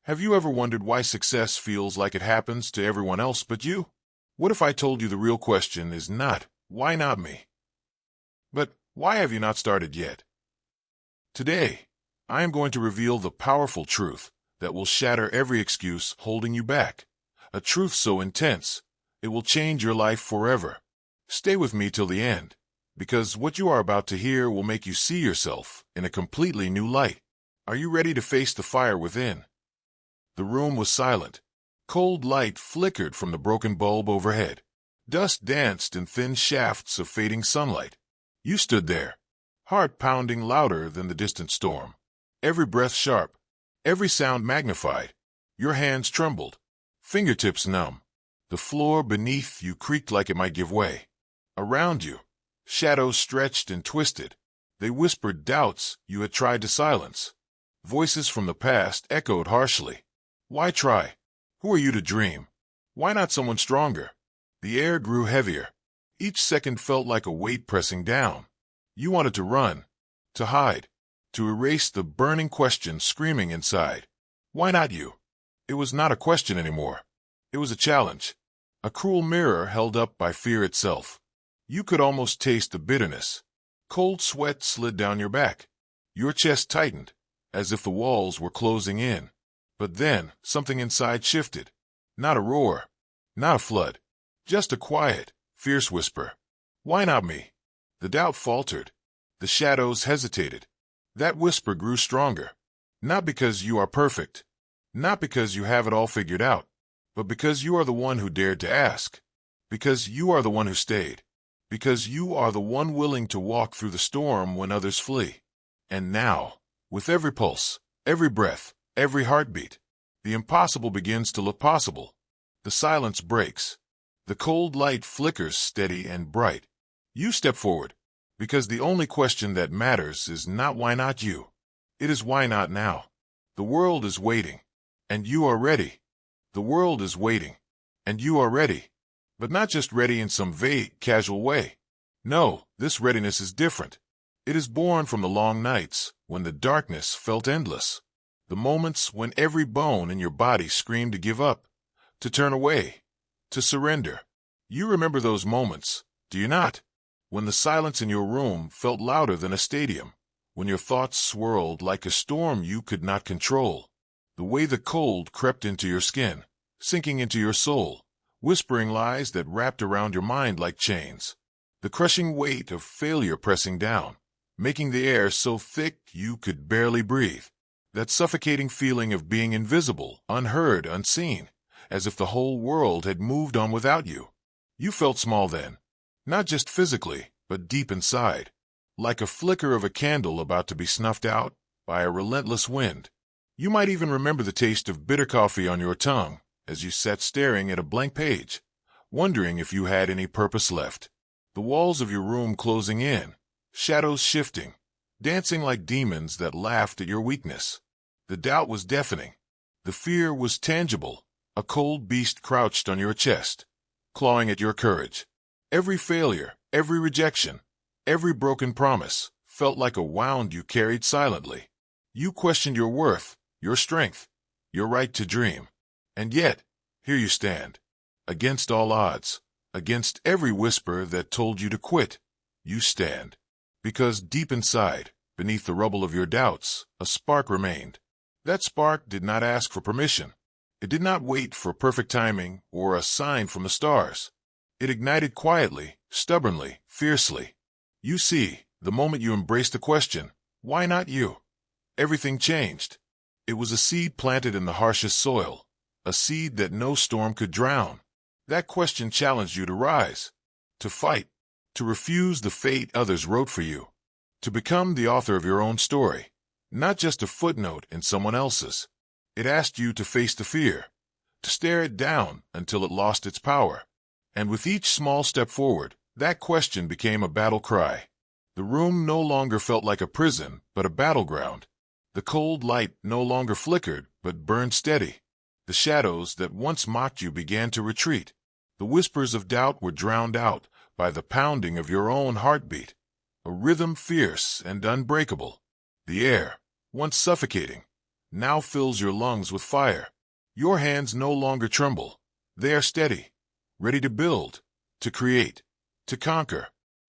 Have you ever wondered why success feels like it happens to everyone else but you? What if I told you the real question is not, why not me? But why have you not started yet? Today, I am going to reveal the powerful truth that will shatter every excuse holding you back. A truth so intense, it will change your life forever. Stay with me till the end, because what you are about to hear will make you see yourself in a completely new light. Are you ready to face the fire within? The room was silent. Cold light flickered from the broken bulb overhead. Dust danced in thin shafts of fading sunlight. You stood there, heart pounding louder than the distant storm. Every breath sharp, every sound magnified. Your hands trembled, fingertips numb. The floor beneath you creaked like it might give way. Around you, shadows stretched and twisted. They whispered doubts you had tried to silence. Voices from the past echoed harshly. Why try? Who are you to dream? Why not someone stronger? The air grew heavier. Each second felt like a weight pressing down. You wanted to run, to hide, to erase the burning question screaming inside. Why not you? It was not a question anymore. It was a challenge, a cruel mirror held up by fear itself. You could almost taste the bitterness. Cold sweat slid down your back. Your chest tightened, as if the walls were closing in. But then, something inside shifted. Not a roar, not a flood, just a quiet, fierce whisper. Why not me? The doubt faltered. The shadows hesitated. That whisper grew stronger. Not because you are perfect, not because you have it all figured out, but because you are the one who dared to ask. Because you are the one who stayed. Because you are the one willing to walk through the storm when others flee. And now, with every pulse, every breath, every heartbeat, the impossible begins to look possible. The silence breaks. The cold light flickers steady and bright. You step forward, because the only question that matters is not why not you. It is why not now. The world is waiting, and you are ready. The world is waiting, and you are ready. But not just ready in some vague, casual way. No, this readiness is different. It is born from the long nights when the darkness felt endless. The moments when every bone in your body screamed to give up, to turn away, to surrender. You remember those moments, do you not? When the silence in your room felt louder than a stadium, when your thoughts swirled like a storm you could not control. The way the cold crept into your skin, sinking into your soul, whispering lies that wrapped around your mind like chains. The crushing weight of failure pressing down, making the air so thick you could barely breathe. That suffocating feeling of being invisible, unheard, unseen, as if the whole world had moved on without you. You felt small then, not just physically, but deep inside, like a flicker of a candle about to be snuffed out by a relentless wind. You might even remember the taste of bitter coffee on your tongue as you sat staring at a blank page, wondering if you had any purpose left. The walls of your room closing in, shadows shifting, dancing like demons that laughed at your weakness. The doubt was deafening. The fear was tangible. A cold beast crouched on your chest, clawing at your courage. Every failure, every rejection, every broken promise felt like a wound you carried silently. You questioned your worth, your strength, your right to dream. And yet, here you stand, against all odds, against every whisper that told you to quit. You stand. Because deep inside, beneath the rubble of your doubts, a spark remained. That spark did not ask for permission. It did not wait for perfect timing or a sign from the stars. It ignited quietly, stubbornly, fiercely. You see, the moment you embraced the question, why not you? Everything changed. It was a seed planted in the harshest soil, a seed that no storm could drown. That question challenged you to rise, to fight, to refuse the fate others wrote for you, to become the author of your own story, not just a footnote in someone else's. It asked you to face the fear, to stare it down until it lost its power. And with each small step forward, that question became a battle cry. The room no longer felt like a prison, but a battleground. The cold light no longer flickered, but burned steady. The shadows that once mocked you began to retreat. The whispers of doubt were drowned out by the pounding of your own heartbeat, a rhythm fierce and unbreakable. The air, once suffocating, now fills your lungs with fire. Your hands no longer tremble. They are steady, ready to build, to create, to conquer.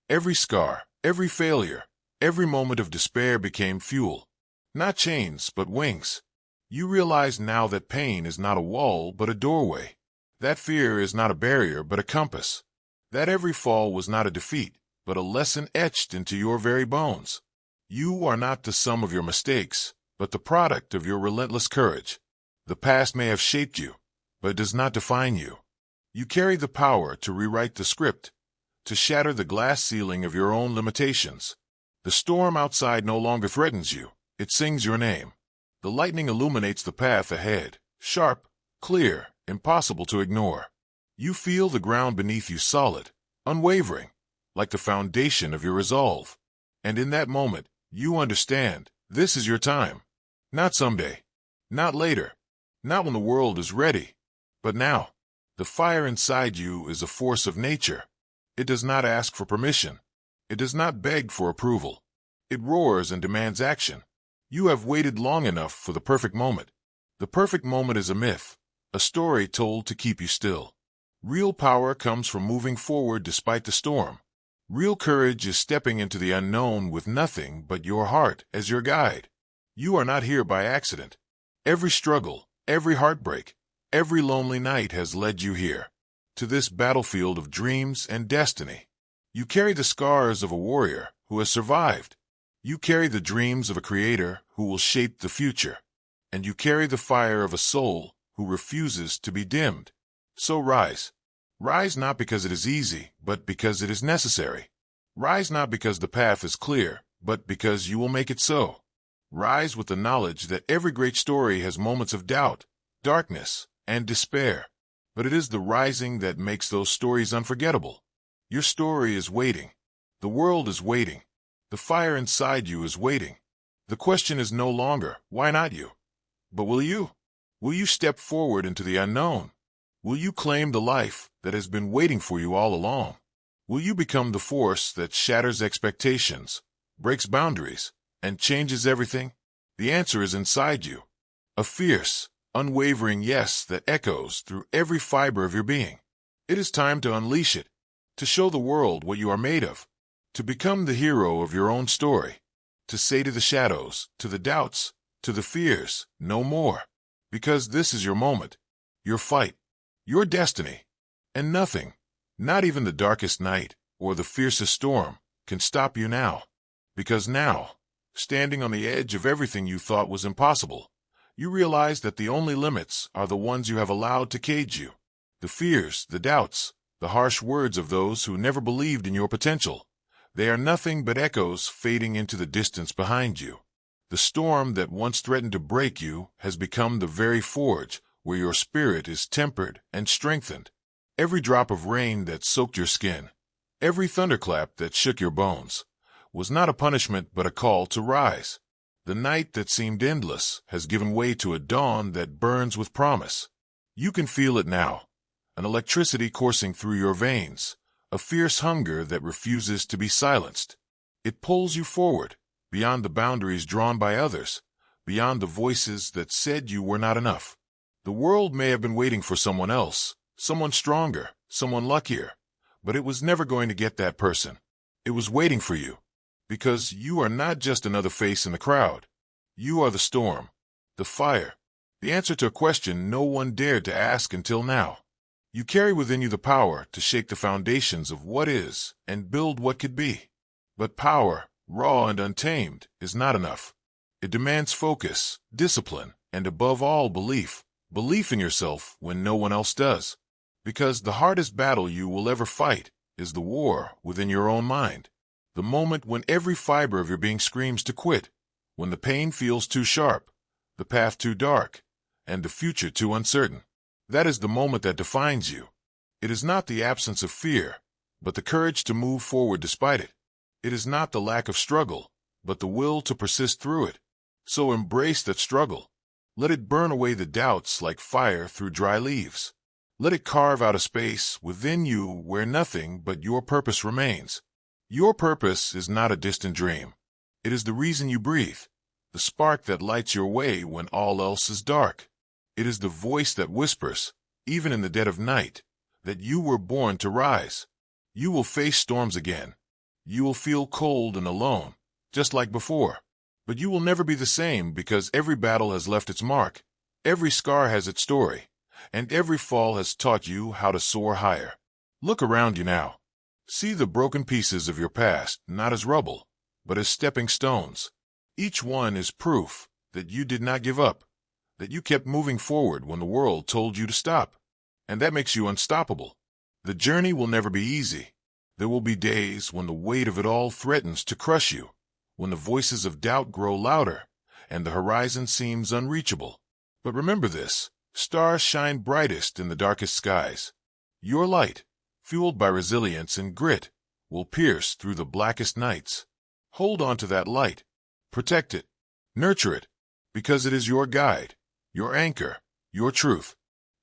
Every scar, every failure, every moment of despair became fuel. Not chains, but wings. You realize now that pain is not a wall, but a doorway. That fear is not a barrier, but a compass. That every fall was not a defeat, but a lesson etched into your very bones. You are not the sum of your mistakes, but the product of your relentless courage. The past may have shaped you, but it does not define you. You carry the power to rewrite the script, to shatter the glass ceiling of your own limitations. The storm outside no longer threatens you, it sings your name. The lightning illuminates the path ahead, sharp, clear, impossible to ignore. You feel the ground beneath you solid, unwavering, like the foundation of your resolve. And in that moment, you understand, this is your time. Not someday, not later, not when the world is ready, but now. The fire inside you is a force of nature. It does not ask for permission. It does not beg for approval. It roars and demands action. You have waited long enough for the perfect moment. The perfect moment is a myth, a story told to keep you still. Real power comes from moving forward despite the storm. Real courage is stepping into the unknown with nothing but your heart as your guide. You are not here by accident. Every struggle, every heartbreak, every lonely night has led you here, to this battlefield of dreams and destiny. You carry the scars of a warrior who has survived. You carry the dreams of a creator who will shape the future. And you carry the fire of a soul who refuses to be dimmed. So rise. Rise not because it is easy, but because it is necessary. Rise not because the path is clear, but because you will make it so. Rise with the knowledge that every great story has moments of doubt, darkness, and despair. But it is the rising that makes those stories unforgettable. Your story is waiting. The world is waiting. The fire inside you is waiting. The question is no longer, why not you? But will you? Will you step forward into the unknown? Will you claim the life that has been waiting for you all along? Will you become the force that shatters expectations, breaks boundaries, and changes everything? The answer is inside you. A fierce, unwavering yes that echoes through every fiber of your being. It is time to unleash it, to show the world what you are made of, to become the hero of your own story, to say to the shadows, to the doubts, to the fears, no more. Because this is your moment, your fight, your destiny, and nothing, not even the darkest night or the fiercest storm, can stop you now. Because now, standing on the edge of everything you thought was impossible, you realize that the only limits are the ones you have allowed to cage you. The fears, the doubts, the harsh words of those who never believed in your potential. They are nothing but echoes fading into the distance behind you. The storm that once threatened to break you has become the very forge where your spirit is tempered and strengthened. Every drop of rain that soaked your skin, every thunderclap that shook your bones, was not a punishment but a call to rise. The night that seemed endless has given way to a dawn that burns with promise. You can feel it now, an electricity coursing through your veins, a fierce hunger that refuses to be silenced. It pulls you forward, beyond the boundaries drawn by others, beyond the voices that said you were not enough. The world may have been waiting for someone else, someone stronger, someone luckier, but it was never going to get that person. It was waiting for you. Because you are not just another face in the crowd. You are the storm, the fire, the answer to a question no one dared to ask until now. You carry within you the power to shake the foundations of what is and build what could be. But power, raw and untamed, is not enough. It demands focus, discipline, and above all belief. Belief in yourself when no one else does. Because the hardest battle you will ever fight is the war within your own mind. The moment when every fiber of your being screams to quit, when the pain feels too sharp, the path too dark, and the future too uncertain. That is the moment that defines you. It is not the absence of fear, but the courage to move forward despite it. It is not the lack of struggle, but the will to persist through it. So embrace that struggle. Let it burn away the doubts like fire through dry leaves. Let it carve out a space within you where nothing but your purpose remains. Your purpose is not a distant dream. It is the reason you breathe, the spark that lights your way when all else is dark. It is the voice that whispers, even in the dead of night, that you were born to rise. You will face storms again. You will feel cold and alone, just like before. But you will never be the same because every battle has left its mark, every scar has its story, and every fall has taught you how to soar higher. Look around you now. See the broken pieces of your past not as rubble, but as stepping stones. Each one is proof that you did not give up, that you kept moving forward when the world told you to stop. And that makes you unstoppable. The journey will never be easy. There will be days when the weight of it all threatens to crush you, when the voices of doubt grow louder, and the horizon seems unreachable. But remember this, stars shine brightest in the darkest skies. Your light, fueled by resilience and grit, will pierce through the blackest nights. Hold on to that light. Protect it. Nurture it, because it is your guide, your anchor, your truth.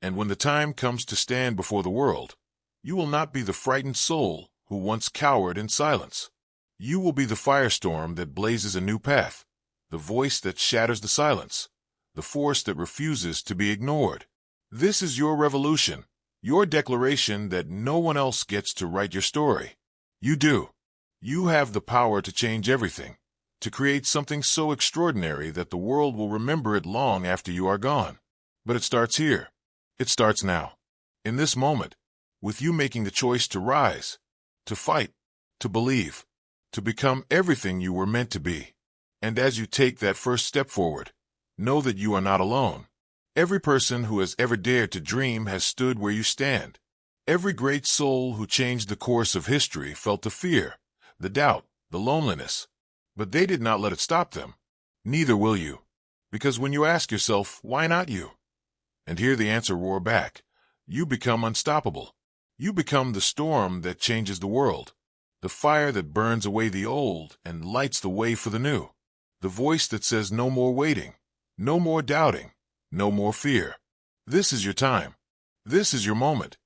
And when the time comes to stand before the world, you will not be the frightened soul who once cowered in silence. You will be the firestorm that blazes a new path, the voice that shatters the silence, the force that refuses to be ignored. This is your revolution, your declaration that no one else gets to write your story. You do. You have the power to change everything, to create something so extraordinary that the world will remember it long after you are gone. But it starts here. It starts now. In this moment, with you making the choice to rise, to fight, to believe, to become everything you were meant to be. And as you take that first step forward, know that you are not alone. Every person who has ever dared to dream has stood where you stand. Every great soul who changed the course of history felt the fear, the doubt, the loneliness. But they did not let it stop them. Neither will you. Because when you ask yourself, why not you? And hear the answer roar back, you become unstoppable. You become the storm that changes the world, the fire that burns away the old and lights the way for the new, the voice that says no more waiting, no more doubting, no more fear. This is your time. This is your moment.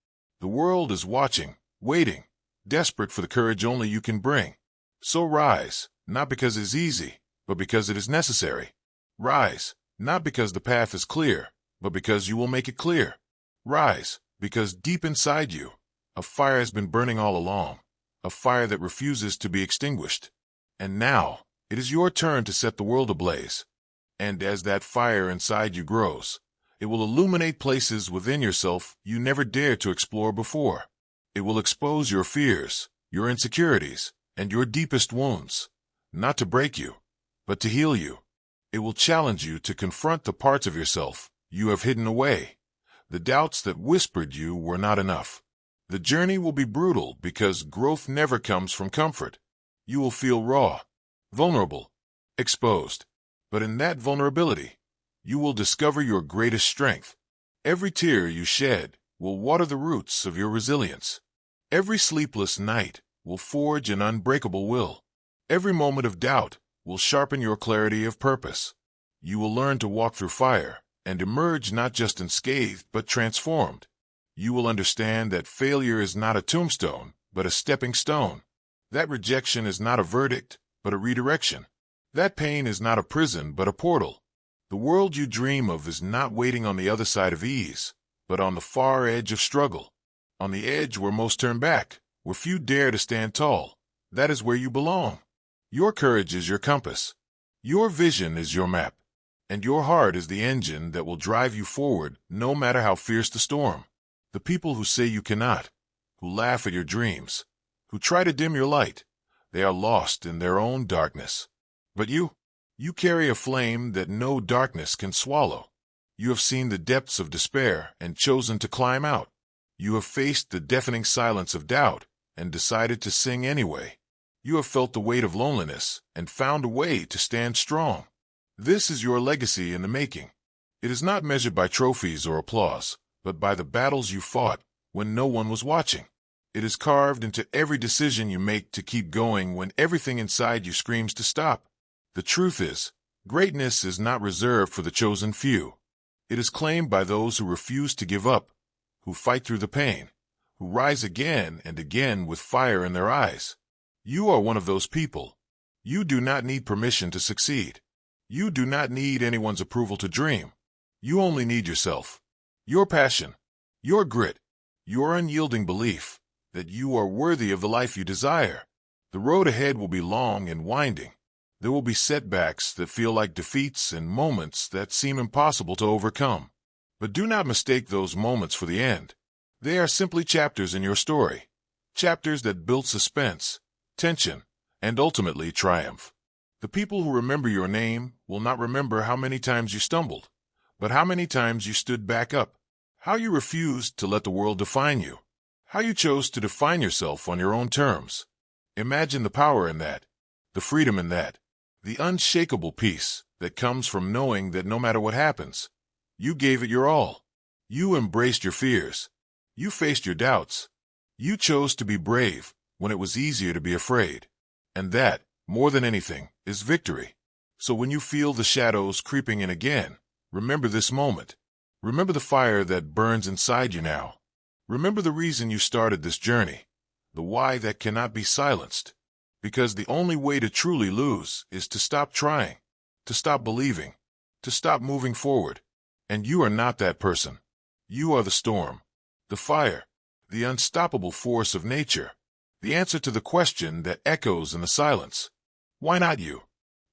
The world is watching, waiting, desperate for the courage only you can bring. So rise, not because it is easy, but because it is necessary. Rise, not because the path is clear, but because you will make it clear. Rise, because deep inside you, a fire has been burning all along, a fire that refuses to be extinguished. And now, it is your turn to set the world ablaze. And as that fire inside you grows, it will illuminate places within yourself you never dared to explore before. It will expose your fears, your insecurities, and your deepest wounds, not to break you, but to heal you. It will challenge you to confront the parts of yourself you have hidden away, the doubts that whispered you were not enough. The journey will be brutal because growth never comes from comfort. You will feel raw, vulnerable, exposed. But in that vulnerability, you will discover your greatest strength. Every tear you shed will water the roots of your resilience. Every sleepless night will forge an unbreakable will. Every moment of doubt will sharpen your clarity of purpose. You will learn to walk through fire and emerge not just unscathed but transformed. You will understand that failure is not a tombstone, but a stepping stone. That rejection is not a verdict, but a redirection. That pain is not a prison, but a portal. The world you dream of is not waiting on the other side of ease, but on the far edge of struggle. On the edge where most turn back, where few dare to stand tall. That is where you belong. Your courage is your compass. Your vision is your map. And your heart is the engine that will drive you forward no matter how fierce the storm. The people who say you cannot, who laugh at your dreams, who try to dim your light, they are lost in their own darkness. But you carry a flame that no darkness can swallow. You have seen the depths of despair and chosen to climb out. You have faced the deafening silence of doubt and decided to sing anyway. You have felt the weight of loneliness and found a way to stand strong. This is your legacy in the making. It is not measured by trophies or applause, but by the battles you fought when no one was watching. It is carved into every decision you make to keep going when everything inside you screams to stop. The truth is, greatness is not reserved for the chosen few. It is claimed by those who refuse to give up, who fight through the pain, who rise again and again with fire in their eyes. You are one of those people. You do not need permission to succeed. You do not need anyone's approval to dream. You only need yourself, your passion, your grit, your unyielding belief that you are worthy of the life you desire. The road ahead will be long and winding. There will be setbacks that feel like defeats and moments that seem impossible to overcome. But do not mistake those moments for the end. They are simply chapters in your story, chapters that build suspense, tension, and ultimately triumph. The people who remember your name will not remember how many times you stumbled, but how many times you stood back up, how you refused to let the world define you, how you chose to define yourself on your own terms. Imagine the power in that, the freedom in that, the unshakable peace that comes from knowing that no matter what happens, you gave it your all. You embraced your fears. You faced your doubts. You chose to be brave when it was easier to be afraid. And that, more than anything, is victory. So when you feel the shadows creeping in again, remember this moment. Remember the fire that burns inside you now. Remember the reason you started this journey, the why that cannot be silenced. Because the only way to truly lose is to stop trying, to stop believing, to stop moving forward. And you are not that person. You are the storm, the fire, the unstoppable force of nature, the answer to the question that echoes in the silence. Why not you?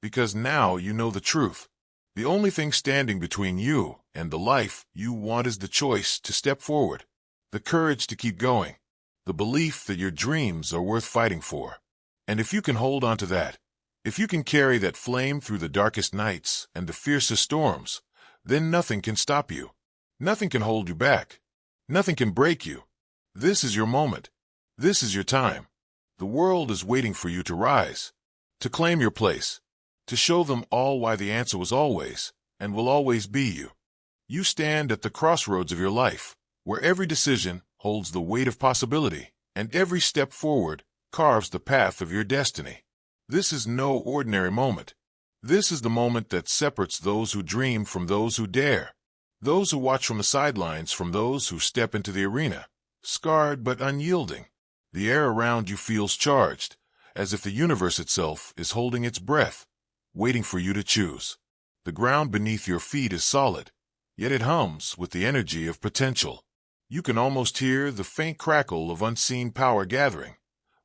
Because now you know the truth. The only thing standing between you and the life you want is the choice to step forward, the courage to keep going, the belief that your dreams are worth fighting for. And if you can hold on to that, if you can carry that flame through the darkest nights and the fiercest storms, then nothing can stop you. Nothing can hold you back. Nothing can break you. This is your moment. This is your time. The world is waiting for you to rise, to claim your place, to show them all why the answer was always and will always be you. You stand at the crossroads of your life, where every decision holds the weight of possibility, and every step forward carves the path of your destiny. This is no ordinary moment. This is the moment that separates those who dream from those who dare, those who watch from the sidelines from those who step into the arena, scarred but unyielding. The air around you feels charged, as if the universe itself is holding its breath, waiting for you to choose. The ground beneath your feet is solid, yet it hums with the energy of potential. You can almost hear the faint crackle of unseen power gathering,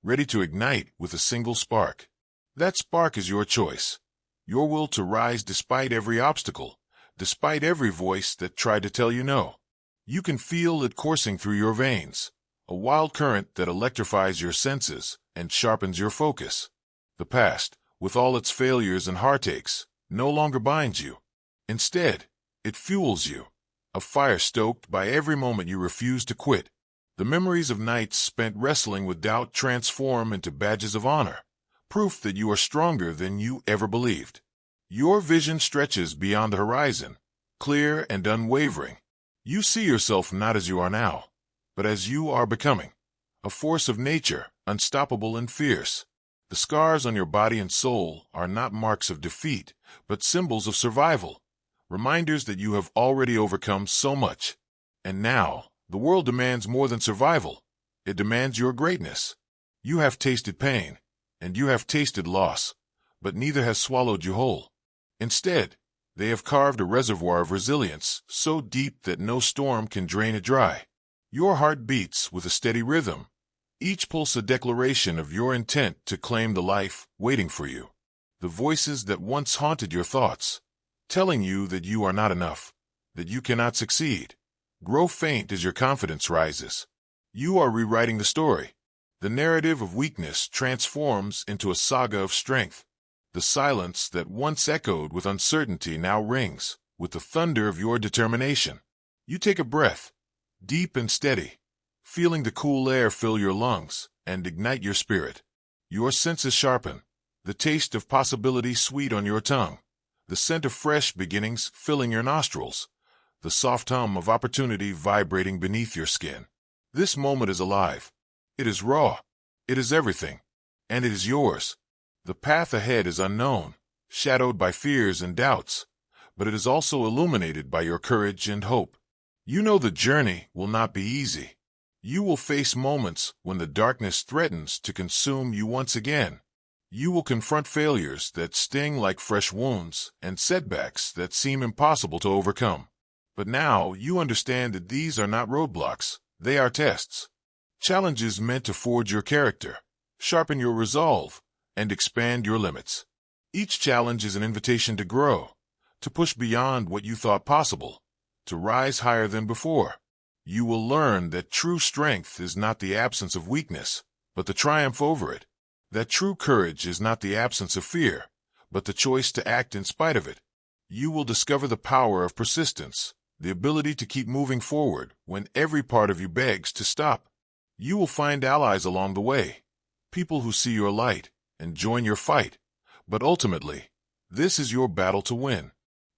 ready to ignite with a single spark. That spark is your choice, your will to rise despite every obstacle, despite every voice that tried to tell you no. You can feel it coursing through your veins, a wild current that electrifies your senses and sharpens your focus. The past, with all its failures and heartaches, no longer binds you. Instead, it fuels you, a fire stoked by every moment you refuse to quit. The memories of nights spent wrestling with doubt transform into badges of honor, proof that you are stronger than you ever believed. Your vision stretches beyond the horizon, clear and unwavering. You see yourself not as you are now, but as you are becoming, a force of nature, unstoppable and fierce. The scars on your body and soul are not marks of defeat, but symbols of survival, reminders that you have already overcome so much. And now, the world demands more than survival. It demands your greatness. You have tasted pain, and you have tasted loss, but neither has swallowed you whole. Instead, they have carved a reservoir of resilience so deep that no storm can drain it dry. Your heart beats with a steady rhythm, each pulse a declaration of your intent to claim the life waiting for you. The voices that once haunted your thoughts, telling you that you are not enough, that you cannot succeed, grow faint as your confidence rises. You are rewriting the story. The narrative of weakness transforms into a saga of strength. The silence that once echoed with uncertainty now rings with the thunder of your determination. You take a breath, deep and steady, feeling the cool air fill your lungs and ignite your spirit. Your senses sharpen, the taste of possibility sweet on your tongue, the scent of fresh beginnings filling your nostrils, the soft hum of opportunity vibrating beneath your skin. This moment is alive. It is raw. It is everything. And it is yours. The path ahead is unknown, shadowed by fears and doubts, but it is also illuminated by your courage and hope. You know the journey will not be easy. You will face moments when the darkness threatens to consume you once again. You will confront failures that sting like fresh wounds and setbacks that seem impossible to overcome. But now you understand that these are not roadblocks, they are tests. Challenges meant to forge your character, sharpen your resolve, and expand your limits. Each challenge is an invitation to grow, to push beyond what you thought possible, to rise higher than before. You will learn that true strength is not the absence of weakness, but the triumph over it. That true courage is not the absence of fear, but the choice to act in spite of it. You will discover the power of persistence, the ability to keep moving forward when every part of you begs to stop. You will find allies along the way, people who see your light and join your fight. But ultimately, this is your battle to win.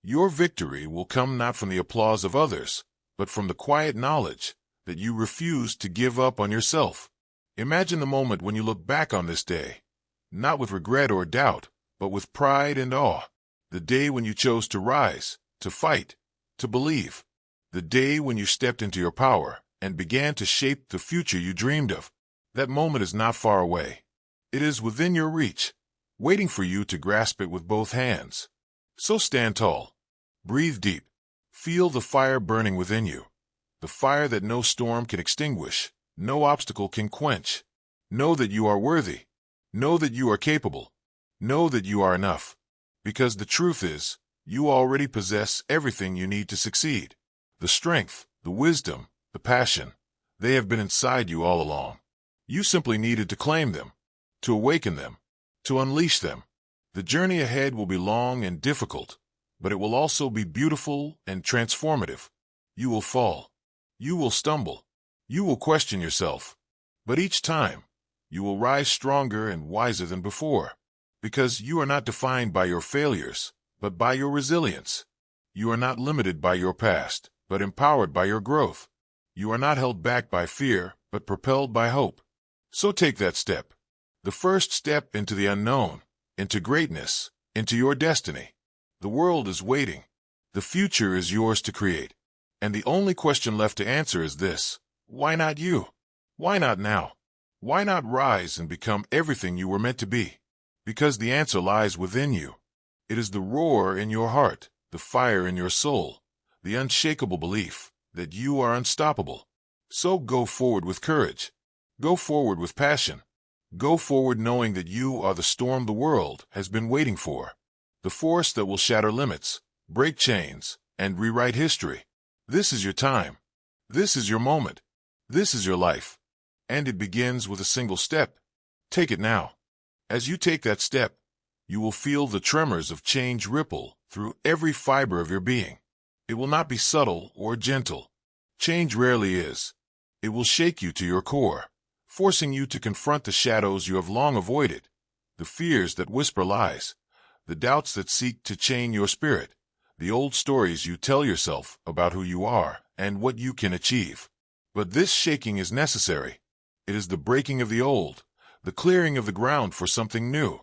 Your victory will come not from the applause of others, but from the quiet knowledge that you refuse to give up on yourself. Imagine the moment when you look back on this day, not with regret or doubt, but with pride and awe. The day when you chose to rise, to fight, to believe. The day when you stepped into your power and began to shape the future you dreamed of. That moment is not far away. It is within your reach, waiting for you to grasp it with both hands. So stand tall. Breathe deep. Feel the fire burning within you. The fire that no storm can extinguish, no obstacle can quench. Know that you are worthy. Know that you are capable. Know that you are enough. Because the truth is, you already possess everything you need to succeed. The strength, the wisdom, the passion, they have been inside you all along. You simply needed to claim them, to awaken them, to unleash them. The journey ahead will be long and difficult, but it will also be beautiful and transformative. You will fall. You will stumble. You will question yourself. But each time, you will rise stronger and wiser than before, because you are not defined by your failures, but by your resilience. You are not limited by your past, but empowered by your growth. You are not held back by fear, but propelled by hope. So take that step. The first step into the unknown, into greatness, into your destiny. The world is waiting. The future is yours to create. And the only question left to answer is this: why not you? Why not now? Why not rise and become everything you were meant to be? Because the answer lies within you. It is the roar in your heart, the fire in your soul, the unshakable belief that you are unstoppable. So go forward with courage. Go forward with passion. Go forward knowing that you are the storm the world has been waiting for. The force that will shatter limits, break chains, and rewrite history. This is your time. This is your moment. This is your life. And it begins with a single step. Take it now. As you take that step, you will feel the tremors of change ripple through every fiber of your being. It will not be subtle or gentle. Change rarely is. It will shake you to your core, forcing you to confront the shadows you have long avoided, the fears that whisper lies, the doubts that seek to chain your spirit, the old stories you tell yourself about who you are and what you can achieve. But this shaking is necessary. It is the breaking of the old, the clearing of the ground for something new,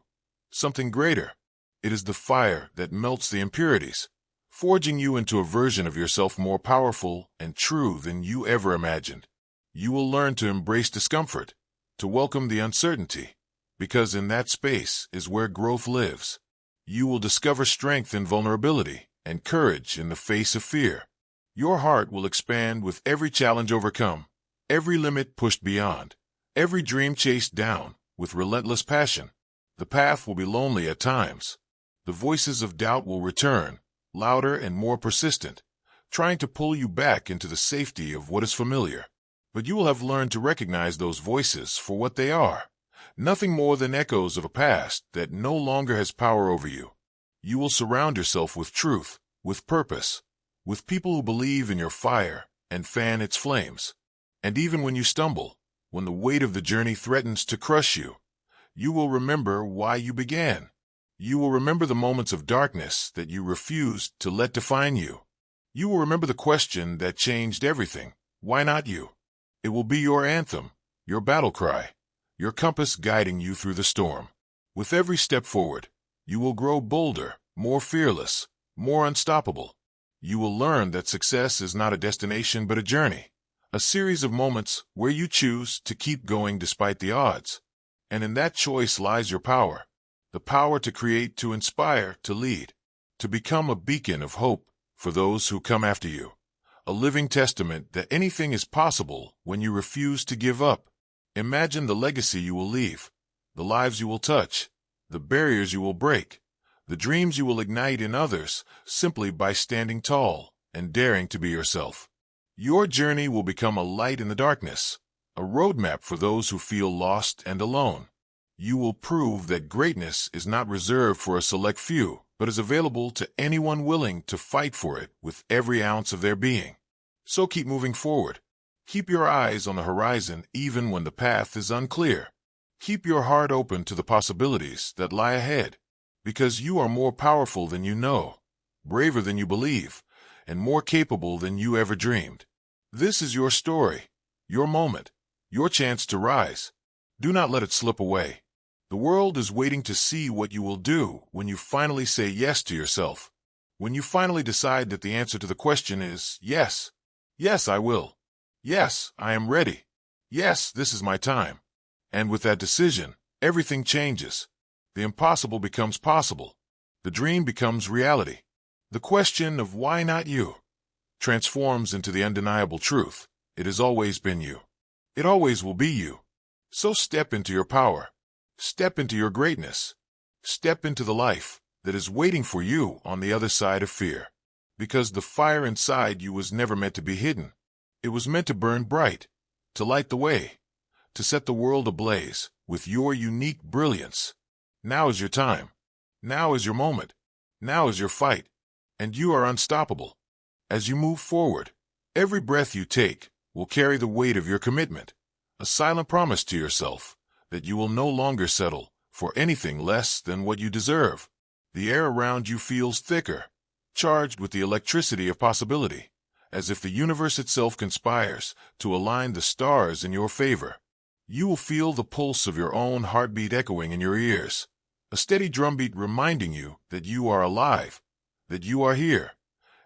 something greater. It is the fire that melts the impurities, forging you into a version of yourself more powerful and true than you ever imagined. You will learn to embrace discomfort, to welcome the uncertainty, because in that space is where growth lives. You will discover strength in vulnerability and courage in the face of fear. Your heart will expand with every challenge overcome, every limit pushed beyond, every dream chased down with relentless passion. The path will be lonely at times. The voices of doubt will return, louder and more persistent, trying to pull you back into the safety of what is familiar. But you will have learned to recognize those voices for what they are, nothing more than echoes of a past that no longer has power over you. You will surround yourself with truth, with purpose, with people who believe in your fire and fan its flames. And even when you stumble, when the weight of the journey threatens to crush you, you will remember why you began. You will remember the moments of darkness that you refused to let define you. You will remember the question that changed everything: why not you? It will be your anthem, your battle cry, your compass guiding you through the storm. With every step forward, you will grow bolder, more fearless, more unstoppable. You will learn that success is not a destination but a journey, a series of moments where you choose to keep going despite the odds. And in that choice lies your power, the power to create, to inspire, to lead, to become a beacon of hope for those who come after you. A living testament that anything is possible when you refuse to give up. Imagine the legacy you will leave, the lives you will touch, the barriers you will break, the dreams you will ignite in others simply by standing tall and daring to be yourself. Your journey will become a light in the darkness, a roadmap for those who feel lost and alone. You will prove that greatness is not reserved for a select few, but is available to anyone willing to fight for it with every ounce of their being. So keep moving forward. Keep your eyes on the horizon even when the path is unclear. Keep your heart open to the possibilities that lie ahead, because you are more powerful than you know, braver than you believe, and more capable than you ever dreamed. This is your story, your moment, your chance to rise. Do not let it slip away. The world is waiting to see what you will do when you finally say yes to yourself. When you finally decide that the answer to the question is yes. Yes, I will. Yes, I am ready. Yes, this is my time. And with that decision, everything changes. The impossible becomes possible. The dream becomes reality. The question of why not you transforms into the undeniable truth. It has always been you. It always will be you. So step into your power. Step into your greatness. Step into the life that is waiting for you on the other side of fear. Because the fire inside you was never meant to be hidden. It was meant to burn bright, to light the way, to set the world ablaze with your unique brilliance. Now is your time. Now is your moment. Now is your fight. And you are unstoppable. As you move forward, every breath you take will carry the weight of your commitment, a silent promise to yourself that you will no longer settle for anything less than what you deserve. The air around you feels thicker, charged with the electricity of possibility, as if the universe itself conspires to align the stars in your favor. You will feel the pulse of your own heartbeat echoing in your ears, a steady drumbeat reminding you that you are alive, that you are here,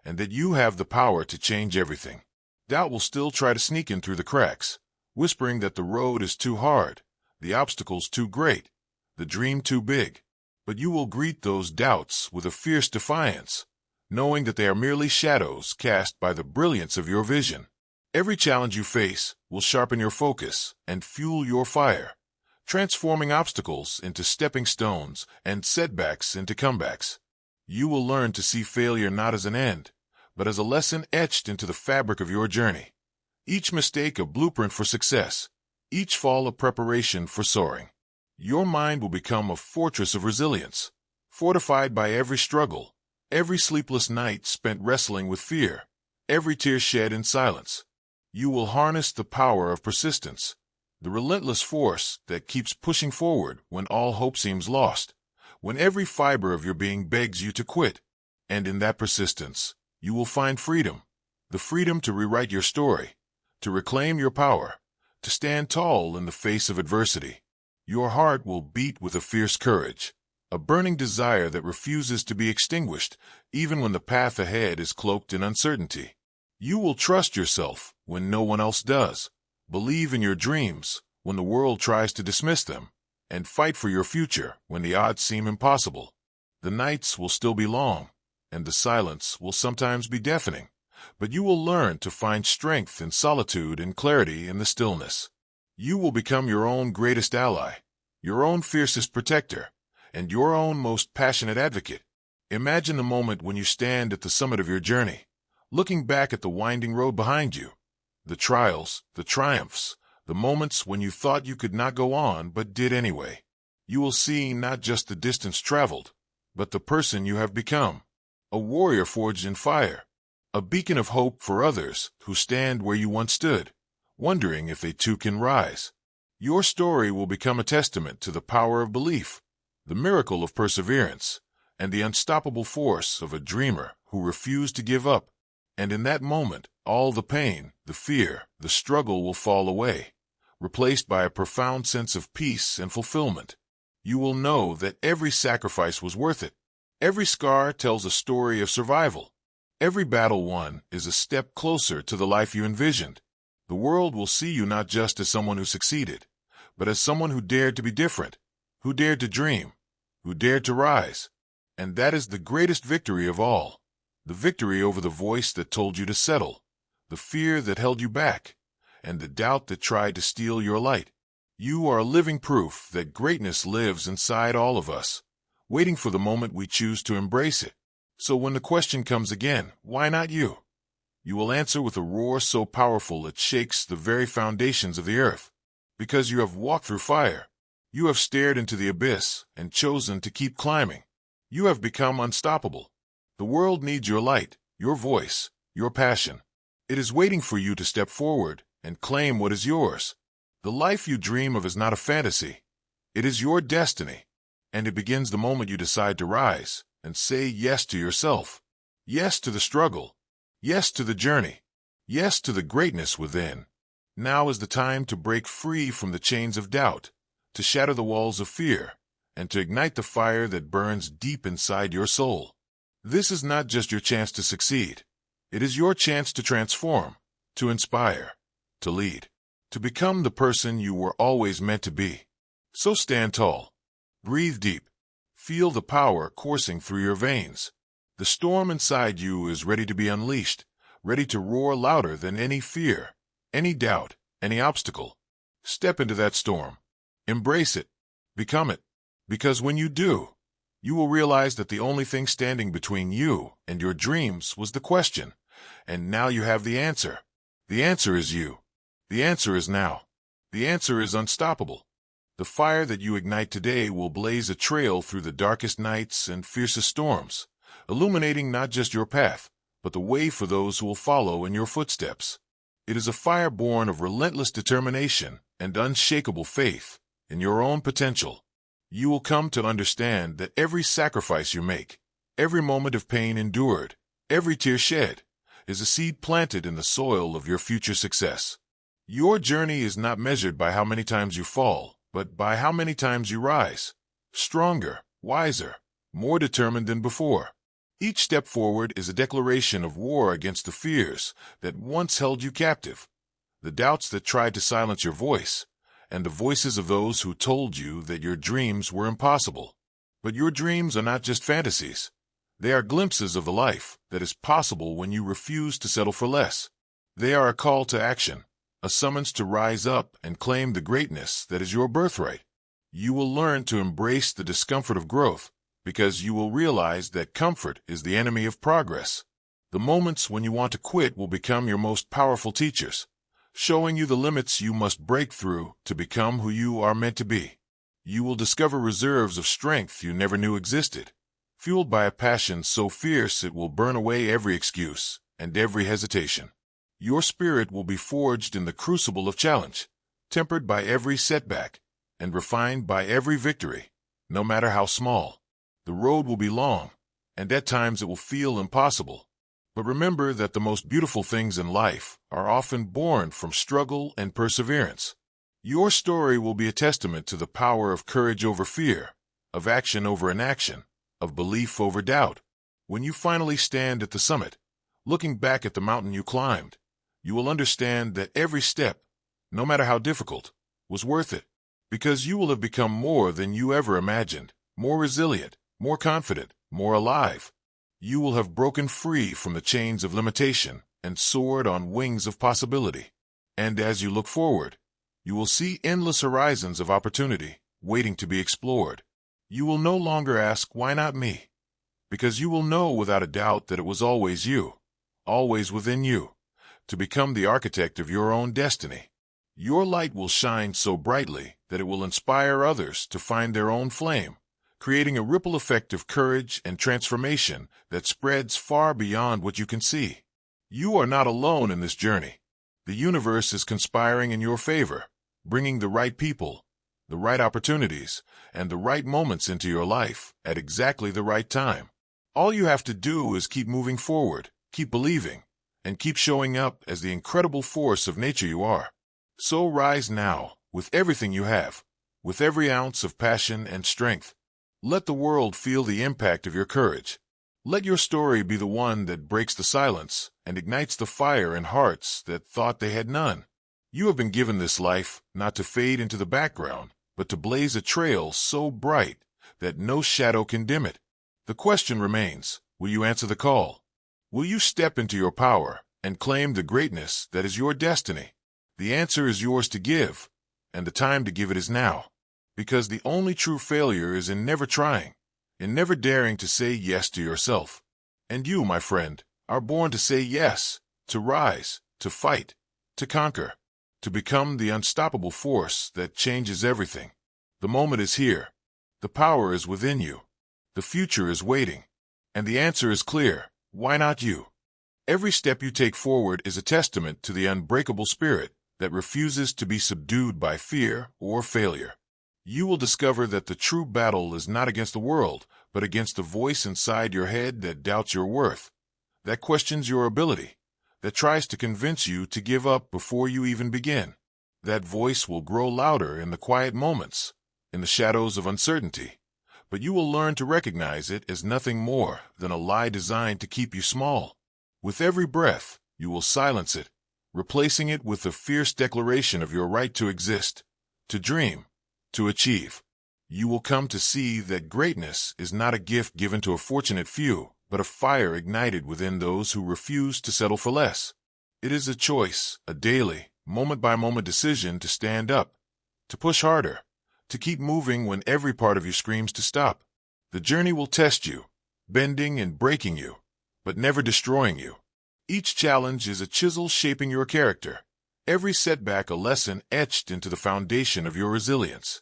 and that you have the power to change everything. Doubt will still try to sneak in through the cracks, whispering that the road is too hard, the obstacles too great, the dream too big. But you will greet those doubts with a fierce defiance, knowing that they are merely shadows cast by the brilliance of your vision. Every challenge you face will sharpen your focus and fuel your fire, transforming obstacles into stepping stones and setbacks into comebacks. You will learn to see failure not as an end, but as a lesson etched into the fabric of your journey. Each mistake a blueprint for success, each fall a preparation for soaring. Your mind will become a fortress of resilience, fortified by every struggle, every sleepless night spent wrestling with fear, every tear shed in silence. You will harness the power of persistence, the relentless force that keeps pushing forward when all hope seems lost, when every fiber of your being begs you to quit. And in that persistence, you will find freedom, the freedom to rewrite your story, to reclaim your power, to stand tall in the face of adversity. Your heart will beat with a fierce courage, a burning desire that refuses to be extinguished even when the path ahead is cloaked in uncertainty. You will trust yourself when no one else does, believe in your dreams when the world tries to dismiss them, and fight for your future when the odds seem impossible. The nights will still be long, and the silence will sometimes be deafening, but you will learn to find strength in solitude and clarity in the stillness. You will become your own greatest ally, your own fiercest protector, and your own most passionate advocate. Imagine the moment when you stand at the summit of your journey, looking back at the winding road behind you, the trials, the triumphs, the moments when you thought you could not go on but did anyway. You will see not just the distance traveled, but the person you have become, a warrior forged in fire, a beacon of hope for others who stand where you once stood, wondering if they too can rise. Your story will become a testament to the power of belief, the miracle of perseverance, and the unstoppable force of a dreamer who refused to give up. And in that moment, all the pain, the fear, the struggle will fall away, replaced by a profound sense of peace and fulfillment. You will know that every sacrifice was worth it. Every scar tells a story of survival. Every battle won is a step closer to the life you envisioned. The world will see you not just as someone who succeeded, but as someone who dared to be different, who dared to dream, who dared to rise. And that is the greatest victory of all. The victory over the voice that told you to settle, the fear that held you back, and the doubt that tried to steal your light. You are living proof that greatness lives inside all of us, waiting for the moment we choose to embrace it. So when the question comes again, why not you? You will answer with a roar so powerful it shakes the very foundations of the earth. Because you have walked through fire. You have stared into the abyss and chosen to keep climbing. You have become unstoppable. The world needs your light, your voice, your passion. It is waiting for you to step forward and claim what is yours. The life you dream of is not a fantasy. It is your destiny. And it begins the moment you decide to rise and say yes to yourself. Yes to the struggle. Yes to the journey. Yes to the greatness within. Now is the time to break free from the chains of doubt, to shatter the walls of fear, and to ignite the fire that burns deep inside your soul. This is not just your chance to succeed. It is your chance to transform, to inspire, to lead, to become the person you were always meant to be. So stand tall. Breathe deep. Feel the power coursing through your veins. The storm inside you is ready to be unleashed, ready to roar louder than any fear, any doubt, any obstacle. Step into that storm. Embrace it. Become it. Because when you do, you will realize that the only thing standing between you and your dreams was the question. And now you have the answer. The answer is you. The answer is now. The answer is unstoppable. The fire that you ignite today will blaze a trail through the darkest nights and fiercest storms, illuminating not just your path, but the way for those who will follow in your footsteps. It is a fire born of relentless determination and unshakable faith in your own potential. You will come to understand that every sacrifice you make, every moment of pain endured, every tear shed, is a seed planted in the soil of your future success. Your journey is not measured by how many times you fall, but by how many times you rise, stronger, wiser, more determined than before. Each step forward is a declaration of war against the fears that once held you captive, the doubts that tried to silence your voice, and the voices of those who told you that your dreams were impossible. But your dreams are not just fantasies. They are glimpses of the life that is possible when you refuse to settle for less. They are a call to action, a summons to rise up and claim the greatness that is your birthright. You will learn to embrace the discomfort of growth, because you will realize that comfort is the enemy of progress. The moments when you want to quit will become your most powerful teachers, showing you the limits you must break through to become who you are meant to be. You will discover reserves of strength you never knew existed, fueled by a passion so fierce it will burn away every excuse and every hesitation. Your spirit will be forged in the crucible of challenge, tempered by every setback, and refined by every victory, no matter how small. The road will be long, and at times it will feel impossible. But remember that the most beautiful things in life are often born from struggle and perseverance. Your story will be a testament to the power of courage over fear, of action over inaction, of belief over doubt. When you finally stand at the summit, looking back at the mountain you climbed, you will understand that every step, no matter how difficult, was worth it, because you will have become more than you ever imagined, more resilient, more confident, more alive. You will have broken free from the chains of limitation and soared on wings of possibility. And as you look forward, you will see endless horizons of opportunity waiting to be explored. You will no longer ask, why not me? Because you will know without a doubt that it was always you, always within you, to become the architect of your own destiny. Your light will shine so brightly that it will inspire others to find their own flame, creating a ripple effect of courage and transformation that spreads far beyond what you can see. You are not alone in this journey. The universe is conspiring in your favor, bringing the right people, the right opportunities, and the right moments into your life at exactly the right time. All you have to do is keep moving forward, keep believing, and keep showing up as the incredible force of nature you are. So rise now, with everything you have, with every ounce of passion and strength. Let the world feel the impact of your courage. Let your story be the one that breaks the silence and ignites the fire in hearts that thought they had none. You have been given this life not to fade into the background, but to blaze a trail so bright that no shadow can dim it. The question remains, will you answer the call? Will you step into your power and claim the greatness that is your destiny? The answer is yours to give, and the time to give it is now. Because the only true failure is in never trying, in never daring to say yes to yourself. And you, my friend, are born to say yes, to rise, to fight, to conquer, to become the unstoppable force that changes everything. The moment is here. The power is within you. The future is waiting. And the answer is clear. Why not you? Every step you take forward is a testament to the unbreakable spirit that refuses to be subdued by fear or failure. You will discover that the true battle is not against the world, but against the voice inside your head that doubts your worth, that questions your ability, that tries to convince you to give up before you even begin. That voice will grow louder in the quiet moments, in the shadows of uncertainty, but you will learn to recognize it as nothing more than a lie designed to keep you small. With every breath, you will silence it, replacing it with a fierce declaration of your right to exist, to dream, to achieve. You will come to see that greatness is not a gift given to a fortunate few, but a fire ignited within those who refuse to settle for less. It is a choice, a daily, moment-by-moment decision to stand up, to push harder, to keep moving when every part of you screams to stop. The journey will test you, bending and breaking you, but never destroying you. Each challenge is a chisel shaping your character, every setback a lesson etched into the foundation of your resilience.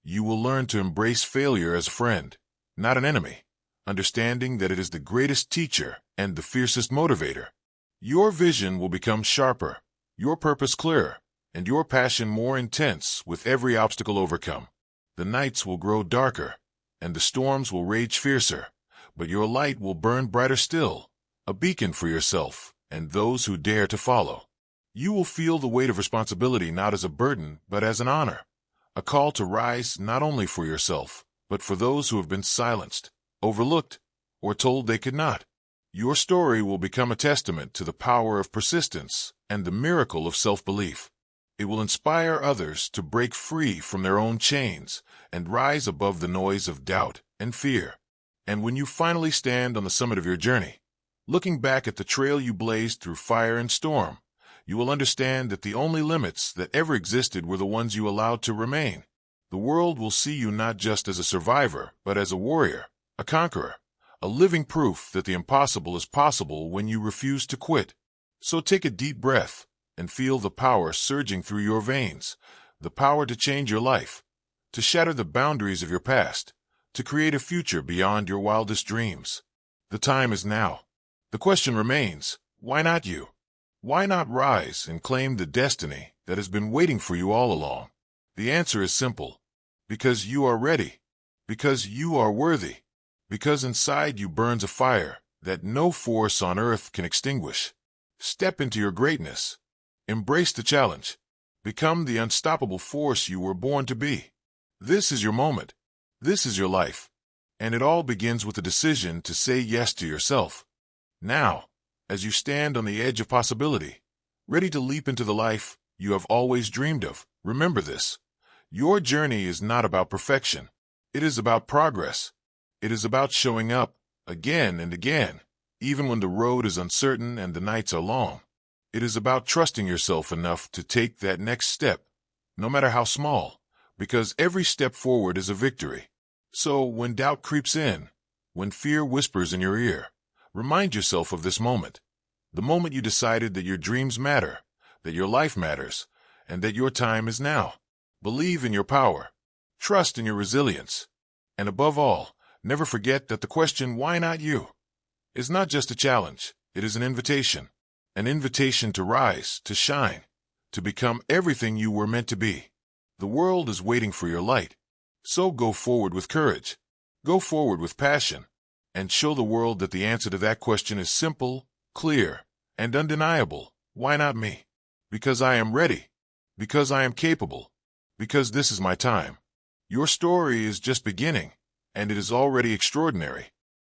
You will learn to embrace failure as a friend, not an enemy, understanding that it is the greatest teacher and the fiercest motivator. Your vision will become sharper, your purpose clearer, and your passion more intense with every obstacle overcome. The nights will grow darker, and the storms will rage fiercer, but your light will burn brighter still, a beacon for yourself and those who dare to follow. You will feel the weight of responsibility not as a burden, but as an honor, a call to rise not only for yourself, but for those who have been silenced, overlooked, or told they could not. Your story will become a testament to the power of persistence and the miracle of self-belief. It will inspire others to break free from their own chains and rise above the noise of doubt and fear. And when you finally stand on the summit of your journey, looking back at the trail you blazed through fire and storm, you will understand that the only limits that ever existed were the ones you allowed to remain. The world will see you not just as a survivor, but as a warrior, a conqueror, a living proof that the impossible is possible when you refuse to quit. So take a deep breath and feel the power surging through your veins, the power to change your life, to shatter the boundaries of your past, to create a future beyond your wildest dreams. The time is now. The question remains, why not you? Why not rise and claim the destiny that has been waiting for you all along? The answer is simple. Because you are ready. Because you are worthy. Because inside you burns a fire that no force on earth can extinguish. Step into your greatness. Embrace the challenge. Become the unstoppable force you were born to be. This is your moment. This is your life. And it all begins with a decision to say yes to yourself. Now, as you stand on the edge of possibility, ready to leap into the life you have always dreamed of, remember this. Your journey is not about perfection. It is about progress. It is about showing up again and again, even when the road is uncertain and the nights are long. It is about trusting yourself enough to take that next step, no matter how small, because every step forward is a victory. So when doubt creeps in, when fear whispers in your ear, remind yourself of this moment, the moment you decided that your dreams matter, that your life matters, and that your time is now. Believe in your power, trust in your resilience, and above all, never forget that the question, why not you, is not just a challenge, it is an invitation to rise, to shine, to become everything you were meant to be. The world is waiting for your light, so go forward with courage, go forward with passion, and show the world that the answer to that question is simple, clear, and undeniable. Why not me? Because I am ready, because I am capable, because this is my time. Your story is just beginning, and it is already extraordinary.